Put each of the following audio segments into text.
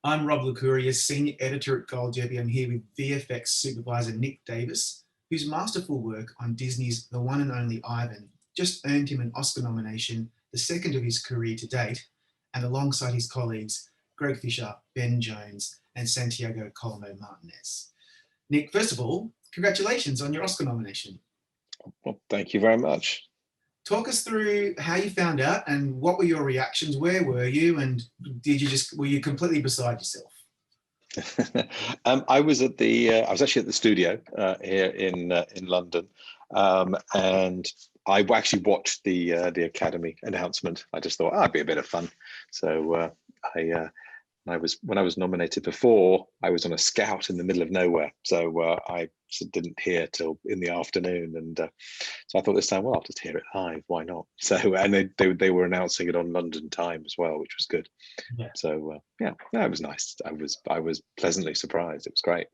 I'm Rob Licuria, Senior Editor at Gold Derby. I'm here with VFX Supervisor Nick Davis, whose masterful work on Disney's The One and Only Ivan just earned him an Oscar nomination, the second of his career to date, and alongside his colleagues, Greg Fisher, Ben Jones, and Santiago Colombo Martinez. Nick, first of all, congratulations on your Oscar nomination. Well, thank you very much. Talk us through how you found out and what were your reactions? Where were you? And were you completely beside yourself? I was actually at the studio here in London, and I actually watched the Academy announcement. I just thought, it'd be a bit of fun. So when I was nominated before, I was on a scout in the middle of nowhere, so I didn't hear till in the afternoon, and so I thought this time, well, I'll just hear it live. Why not? So, and they were announcing it on London time as well, which was good. Yeah. So it was nice. I was pleasantly surprised. It was great.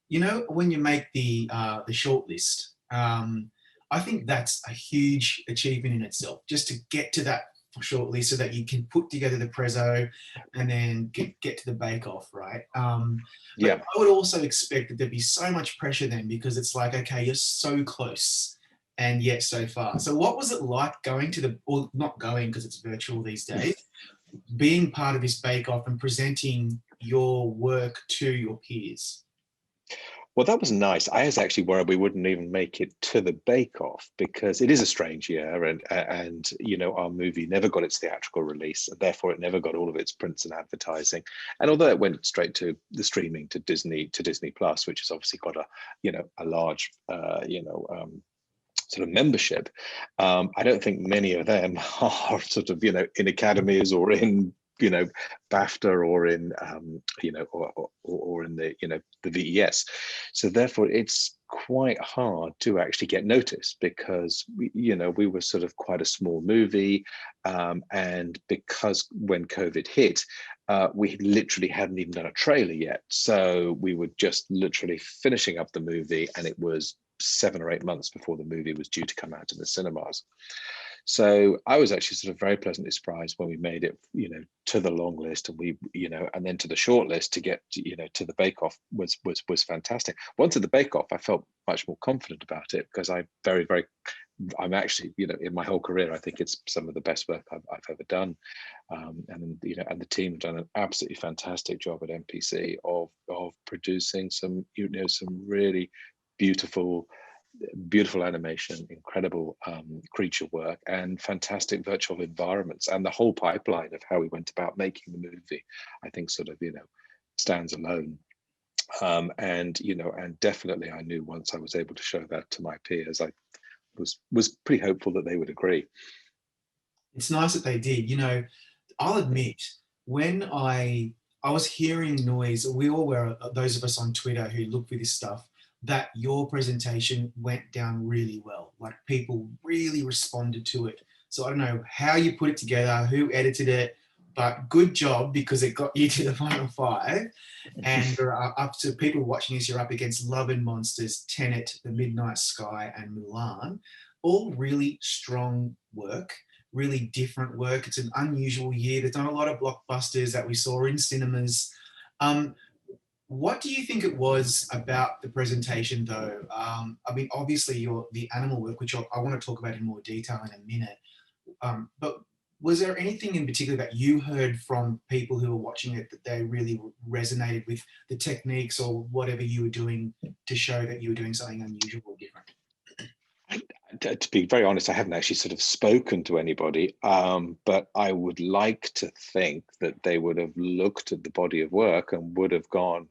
You know, when you make the shortlist, I think that's a huge achievement in itself, just to get to that shortly so that you can put together the prezzo and then get to the bake-off, right? Yeah. I would also expect that there'd be so much pressure then, because it's like, okay, you're so close and yet so far. So what was it like going to or not going because it's virtual these days, being part of this bake-off and presenting your work to your peers? Well, that was nice. I was actually worried we wouldn't even make it to the bake-off, because it is a strange year, and you know, our movie never got its theatrical release, and therefore it never got all of its prints and advertising. And although it went straight to the streaming to Disney Plus, which has obviously got a large sort of membership, I don't think many of them are sort of in academies or in BAFTA or in or in the the VES. So therefore it's quite hard to actually get noticed, because we were sort of quite a small movie, and because when COVID hit, we literally hadn't even done a trailer yet. So we were just literally finishing up the movie, and it was 7 or 8 months before the movie was due to come out in the cinemas. So I was actually sort of very pleasantly surprised when we made it, to the long list, and and then to the short list to get, to the Bake Off was fantastic. Once at the Bake Off, I felt much more confident about it, because I'm actually, in my whole career, I think it's some of the best work I've ever done, and the team have done an absolutely fantastic job at MPC of producing some really beautiful animation, incredible creature work, and fantastic virtual environments. And the whole pipeline of how we went about making the movie, I think sort of stands alone. And definitely I knew once I was able to show that to my peers, I was pretty hopeful that they would agree. It's nice that they did. I'll admit, when I was hearing noise, we all were, those of us on Twitter who look for this stuff, that your presentation went down really well. Like, people really responded to it. So I don't know how you put it together, who edited it, but good job, because it got you to the final 5. And you're up to, people watching this, you're up against Love and Monsters, Tenet, The Midnight Sky, and Mulan. All really strong work, really different work. It's an unusual year. There's not a lot of blockbusters that we saw in cinemas. What do you think it was about the presentation, though? I mean, obviously, the animal work, which I want to talk about in more detail in a minute. But was there anything in particular that you heard from people who were watching it that they really resonated with the techniques or whatever you were doing to show that you were doing something unusual or different? To be very honest, I haven't actually sort of spoken to anybody, but I would like to think that they would have looked at the body of work and would have gone,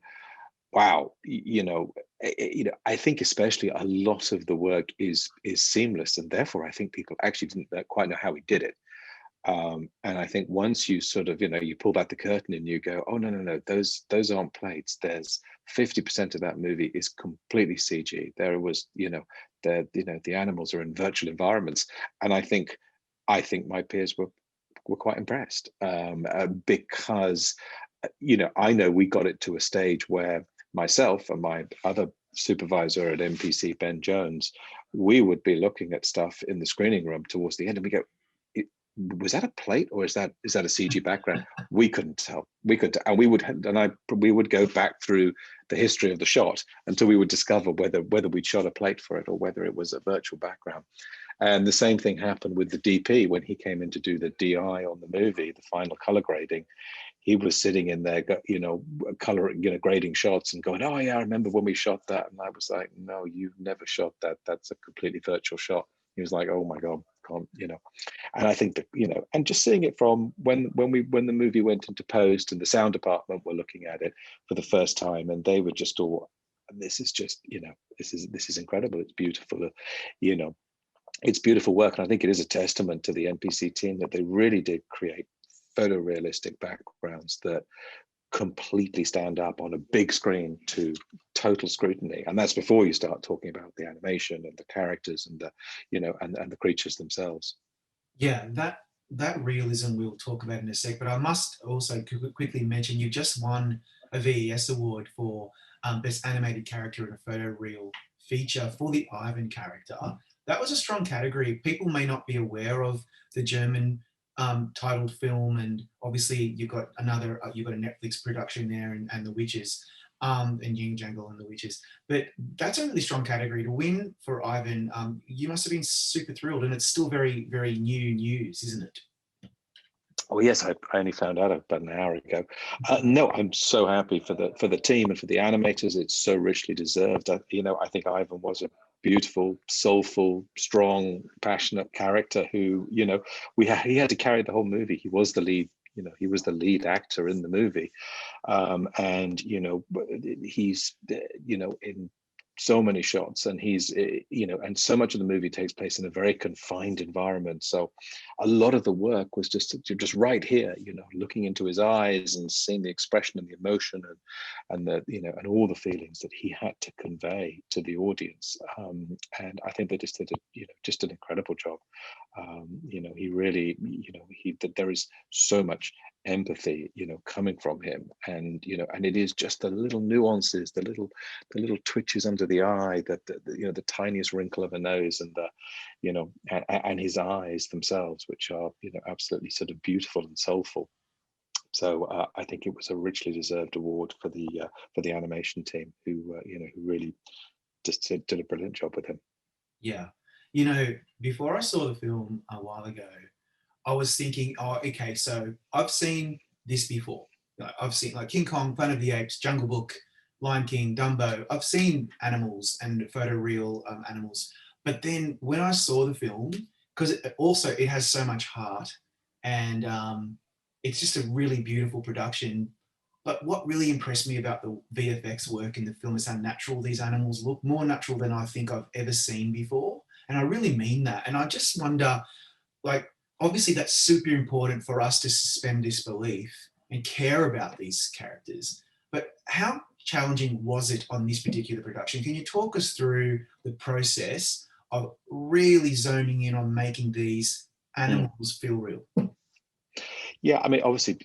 wow, I think especially a lot of the work is seamless, and therefore I think people actually didn't quite know how we did it. And I think once you sort of, you pull back the curtain and you go, oh, no, those aren't plates. There's 50% of that movie is completely CG. There was, the animals are in virtual environments. And I think my peers were quite impressed, because, I know we got it to a stage where myself and my other supervisor at MPC, Ben Jones, we would be looking at stuff in the screening room towards the end, and we go, was that a plate or is that a CG background? We couldn't tell. And we would go back through the history of the shot until we would discover whether we'd shot a plate for it or whether it was a virtual background. And the same thing happened with the DP when he came in to do the DI on the movie, the final color grading. He was sitting in there, grading shots and going, "Oh yeah, I remember when we shot that." And I was like, "No, you've never shot that. That's a completely virtual shot." He was like, "Oh my God, can't." And I think that, and just seeing it from when the movie went into post and the sound department were looking at it for the first time, and they were just all, "This is just, this is incredible. It's beautiful, it's beautiful work." And I think it is a testament to the NPC team that they really did create photorealistic backgrounds that completely stand up on a big screen to total scrutiny. And that's before you start talking about the animation and the characters and the, and the creatures themselves. Yeah, that realism we'll talk about in a sec, but I must also quickly mention you just won a VES award for Best Animated Character in a Photoreal Feature for the Ivan character. That was a strong category. People may not be aware of the German titled film, and obviously you've got a Netflix production there, and The Witches, and Yin Jungle and The Witches. But that's a really strong category to win for Ivan. You must have been super thrilled, and it's still very, very new news, isn't it? Oh yes, I only found out about an hour ago. No, I'm so happy for the team and for the animators. It's so richly deserved. I think Ivan was a beautiful, soulful, strong, passionate character who, he had to carry the whole movie. He was the lead. He was the lead actor in the movie, and he's in so many shots, and he's and so much of the movie takes place in a very confined environment. So a lot of the work was just right here, looking into his eyes and seeing the expression and the emotion and the and all the feelings that he had to convey to the audience. And I think they just did just an incredible job. He really, there is so much empathy, coming from him, and and it is just the little nuances, the little twitches under the eye, that the tiniest wrinkle of a nose, and the and his eyes themselves, which are absolutely sort of beautiful and soulful. So I think it was a richly deserved award for the animation team, who who really just did a brilliant job with him. Yeah, before I saw the film a while ago, I was thinking, oh, okay, so I've seen this before. I've seen like King Kong, Planet of the Apes, Jungle Book, Lion King, Dumbo. I've seen animals and photoreal animals. But then when I saw the film, because it has so much heart, and it's just a really beautiful production. But what really impressed me about the VFX work in the film is how natural these animals look, more natural than I think I've ever seen before. And I really mean that. And I just wonder, like, obviously that's super important for us to suspend disbelief and care about these characters. But how challenging was it on this particular production? Can you talk us through the process of really zoning in on making these animals feel real? Yeah, I mean, obviously,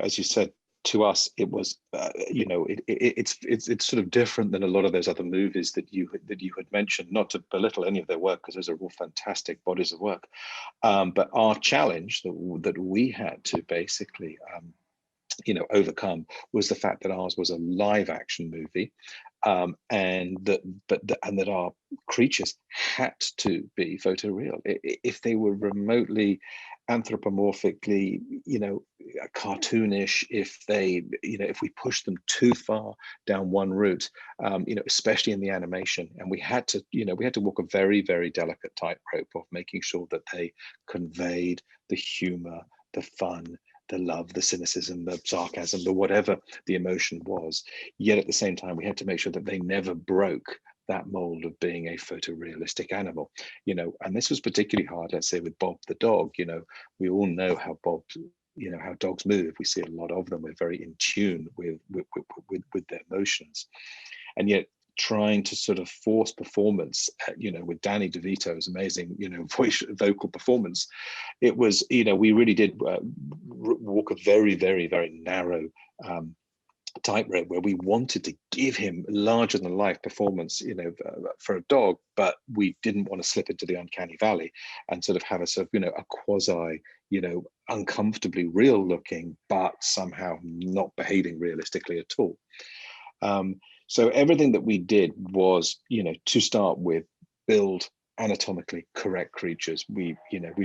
as you said, to us, it was, it's sort of different than a lot of those other movies that you had mentioned. Not to belittle any of their work, because those are all fantastic bodies of work. But our challenge that we had to basically, overcome, was the fact that ours was a live action movie, and that our creatures had to be photoreal. If they were remotely anthropomorphically, cartoonish, if we pushed them too far down one route, especially in the animation, and we had to walk a very, very delicate tightrope of making sure that they conveyed the humor, the fun, the love, the cynicism, the sarcasm, the whatever the emotion was. Yet at the same time, we had to make sure that they never broke that mold of being a photorealistic animal. And this was particularly hard, let's say, with Bob the dog. We all know how how dogs move. We see a lot of them. We're very in tune with their emotions. And yet trying to sort of force performance, with Danny DeVito's amazing, vocal performance, it was, we really did walk a very, very, very narrow tightrope where we wanted to give him larger than life performance, for a dog, but we didn't want to slip into the uncanny valley and sort of have a sort of, a quasi, uncomfortably real looking, but somehow not behaving realistically at all. So everything that we did was, to start with, build anatomically correct creatures. We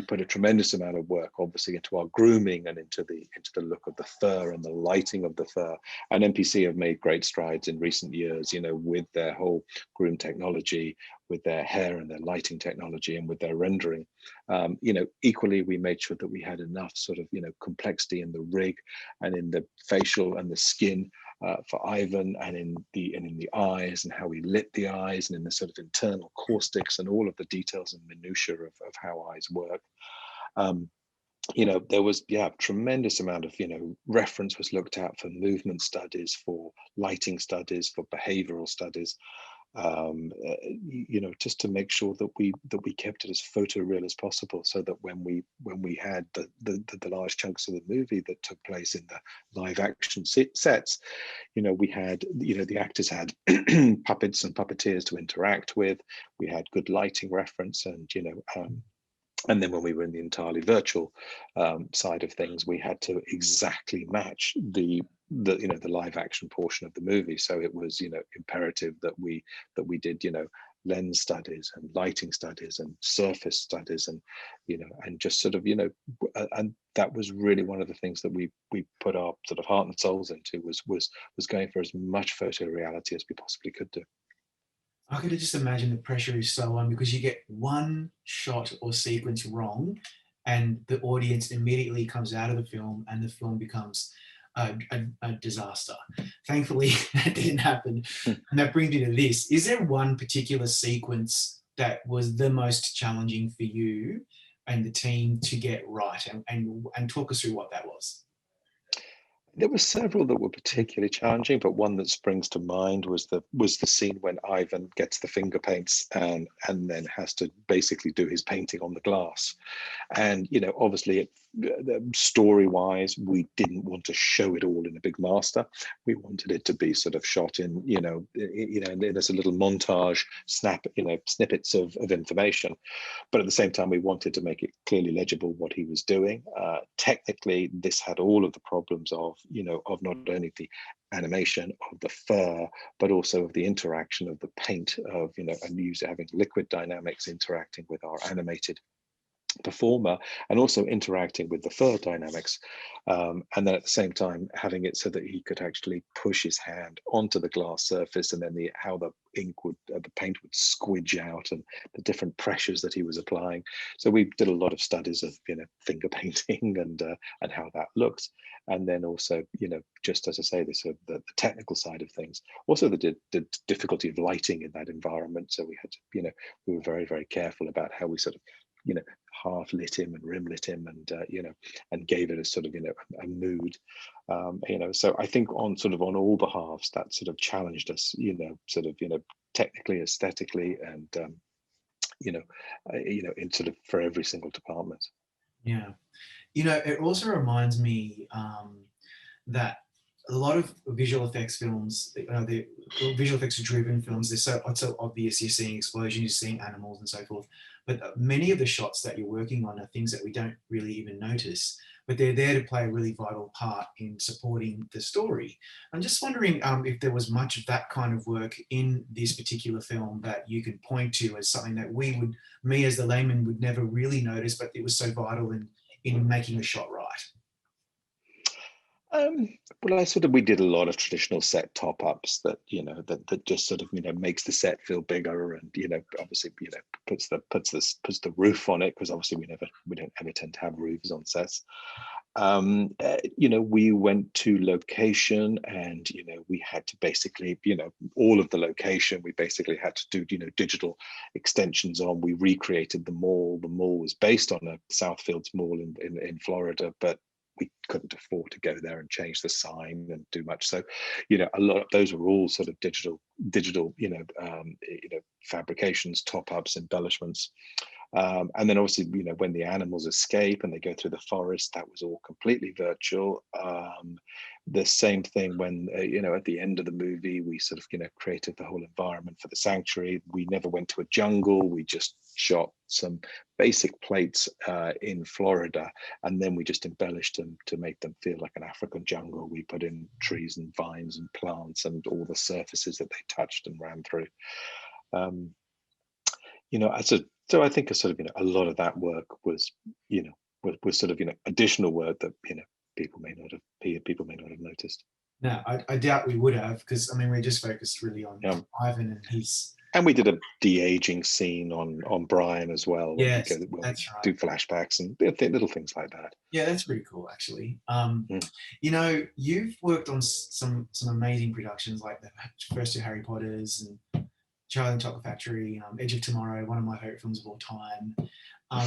put a tremendous amount of work, obviously, into our grooming and into the look of the fur and the lighting of the fur. And NPC have made great strides in recent years, with their whole groom technology, with their hair and their lighting technology, and with their rendering. Equally, we made sure that we had enough sort of, complexity in the rig and in the facial and the skin for Ivan, and in the eyes, and how we lit the eyes, and in the sort of internal caustics and all of the details and minutiae of how eyes work. There was tremendous amount of reference was looked at for movement studies, for lighting studies, for behavioral studies, just to make sure that we kept it as photoreal as possible, so that when we had the large chunks of the movie that took place in the live action sets, we had the actors had puppets and puppeteers to interact with. We had good lighting reference, and then when we were in the entirely virtual side of things, we had to exactly match the live action portion of the movie. So it was imperative that we did lens studies and lighting studies and surface studies, and and just sort of and that was really one of the things that we put our sort of heart and souls into, was going for as much photoreality as we possibly could do. I could just imagine the pressure is so on, because you get one shot or sequence wrong and the audience immediately comes out of the film and the film becomes a disaster. Thankfully, that didn't happen. And that brings me to this. Is there one particular sequence that was the most challenging for you and the team to get right? And talk us through what that was. There were several that were particularly challenging, but one that springs to mind was the scene when Ivan gets the finger paints and then has to basically do his painting on the glass. And obviously, story-wise, we didn't want to show it all in a big master. We wanted it to be sort of shot in, in a little montage, snippets of information. But at the same time, we wanted to make it clearly legible what he was doing. Technically, this had all of the problems of not only the animation of the fur, but also of the interaction of the paint, of and having liquid dynamics interacting with our animated performer, and also interacting with the fur dynamics, and then at the same time having it so that he could actually push his hand onto the glass surface, and then how the paint would squidge out, and the different pressures that he was applying. So we did a lot of studies of finger painting and how that looks, and then also just as I say, the technical side of things, also the difficulty of lighting in that environment. So we had to we were very, very careful about how we sort of half lit him and rim lit him, and and gave it a sort of a mood, so I think on all the halves that sort of challenged us, technically, aesthetically, and in sort of for every single department. Yeah. It also reminds me that a lot of visual effects films, the visual effects driven films, it's so obvious. You're seeing explosions, you're seeing animals and so forth. But many of the shots that you're working on are things that we don't really even notice, but they're there to play a really vital part in supporting the story. I'm just wondering if there was much of that kind of work in this particular film that you could point to as something that me as the layman would never really notice, but it was so vital in making the shot right. Well, we did a lot of traditional set top-ups that that just sort of makes the set feel bigger, and obviously puts the roof on it, because obviously we don't ever tend to have roofs on sets. We went to location, and we had to basically all of the location we basically had to do digital extensions on. We recreated the mall. The mall was based on a Southfields mall in Florida, but we couldn't afford to go there and change the sign and do much. So, a lot of those were all sort of digital, fabrications, top ups, embellishments. And then obviously, when the animals escape and they go through the forest, that was all completely virtual. The same thing when, at the end of the movie, we sort of, created the whole environment for the sanctuary. We never went to a jungle. We just shot some basic plates in Florida, and then we just embellished them to make them feel like an African jungle. We put in trees and vines and plants and all the surfaces that they touched and ran through. So I think a lot of that work was sort of additional work that people may not have noticed. No, I doubt we would have, because I mean we're just focused really on Ivan and his. And we did a de-aging scene on Brian as well. Yes, when we that's right. do flashbacks and little things like that. Yeah, that's pretty cool, actually. You've worked on some amazing productions, like the first two Harry Potters and Charlie and the Chocolate Factory, Edge of Tomorrow, one of my favorite films of all time.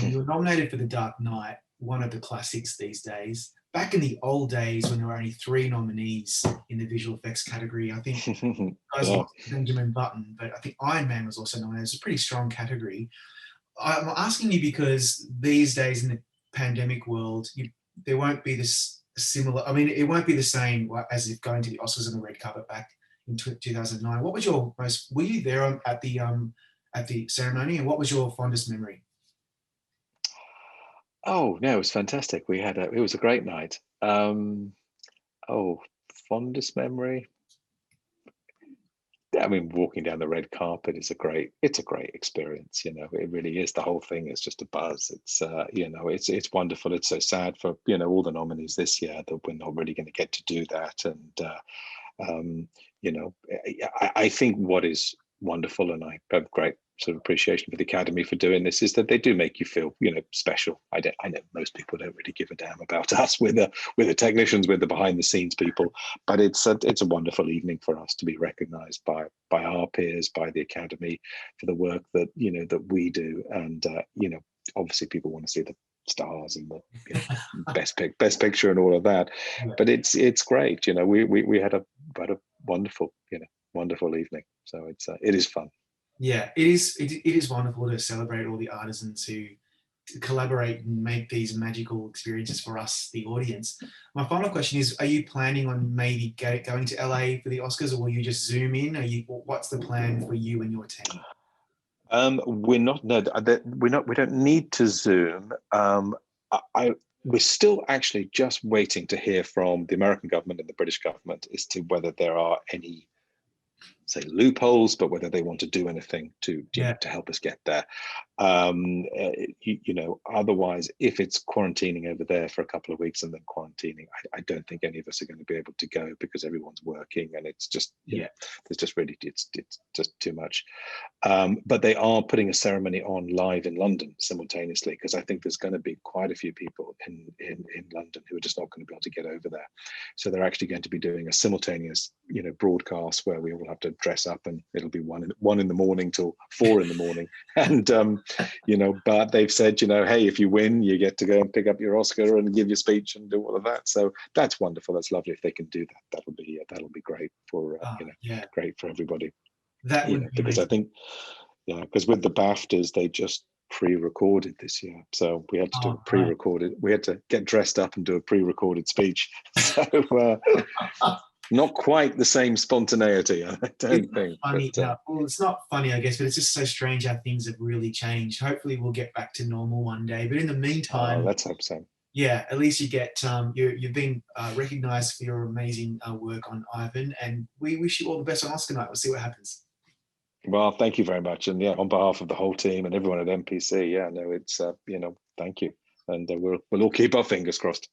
You were nominated for The Dark Knight, one of the classics these days. Back in the old days, when there were only 3 nominees in the visual effects category, I think guys lost Benjamin Button, but I think Iron Man was also nominated. It's a pretty strong category. I'm asking you because these days in the pandemic world, there won't be this similar. I mean, it won't be the same as if going to the Oscars on the red carpet back in 2009. What was your most? Were you there at the ceremony, and what was your fondest memory? Oh no, it was fantastic. It was a great night. Fondest memory. I mean, walking down the red carpet is it's a great experience. It really is. The whole thing is just a buzz. It's it's wonderful. It's so sad for all the nominees this year that we're not really going to get to do that. And I think what is wonderful, and I have great sort of appreciation for the Academy for doing this, is that they do make you feel special. I know most people don't really give a damn about us. We're the technicians, we're the behind the scenes people, but it's a wonderful evening for us to be recognized by our peers, by the Academy, for the work that that we do. And obviously people want to see the stars and the best picture and all of that, but it's great. We had a wonderful wonderful evening, so it is fun. Yeah, it is wonderful to celebrate all the artisans who collaborate and make these magical experiences for us, the audience. My final question is: are you planning on maybe going to LA for the Oscars, or will you just Zoom in? What's the plan for you and your team? We're not. No, we're not. We don't need to Zoom. We're still actually just waiting to hear from the American government and the British government as to whether there are any, say, loopholes, but whether they want to do anything to help us get there. Otherwise, if it's quarantining over there for a couple of weeks and then quarantining, I don't think any of us are going to be able to go, because everyone's working and it's just there's just really it's just too much. But they are putting a ceremony on live in London simultaneously, because I think there's going to be quite a few people in London who are just not going to be able to get over there. So they're actually going to be doing a simultaneous broadcast where we all have to dress up, and it'll be one in the morning till 4 in the morning. And but they've said, hey, if you win, you get to go and pick up your Oscar and give your speech and do all of that. So that's wonderful. That's lovely. If they can do that, that'll be great for great for everybody. That would be because amazing. I think because with the BAFTAs, they just pre-recorded this year, so we had to do a pre-recorded. We had to get dressed up and do a pre-recorded speech. So not quite the same spontaneity, I don't think. Funny, well, it's not funny, I guess, but it's just so strange how things have really changed. Hopefully, we'll get back to normal one day. But in the meantime, let's hope so. Yeah, at least you get you've been recognised for your amazing work on Ivan, and we wish you all the best on Oscar night. We'll see what happens. Well, thank you very much, and on behalf of the whole team and everyone at MPC, it's thank you, and we'll all keep our fingers crossed.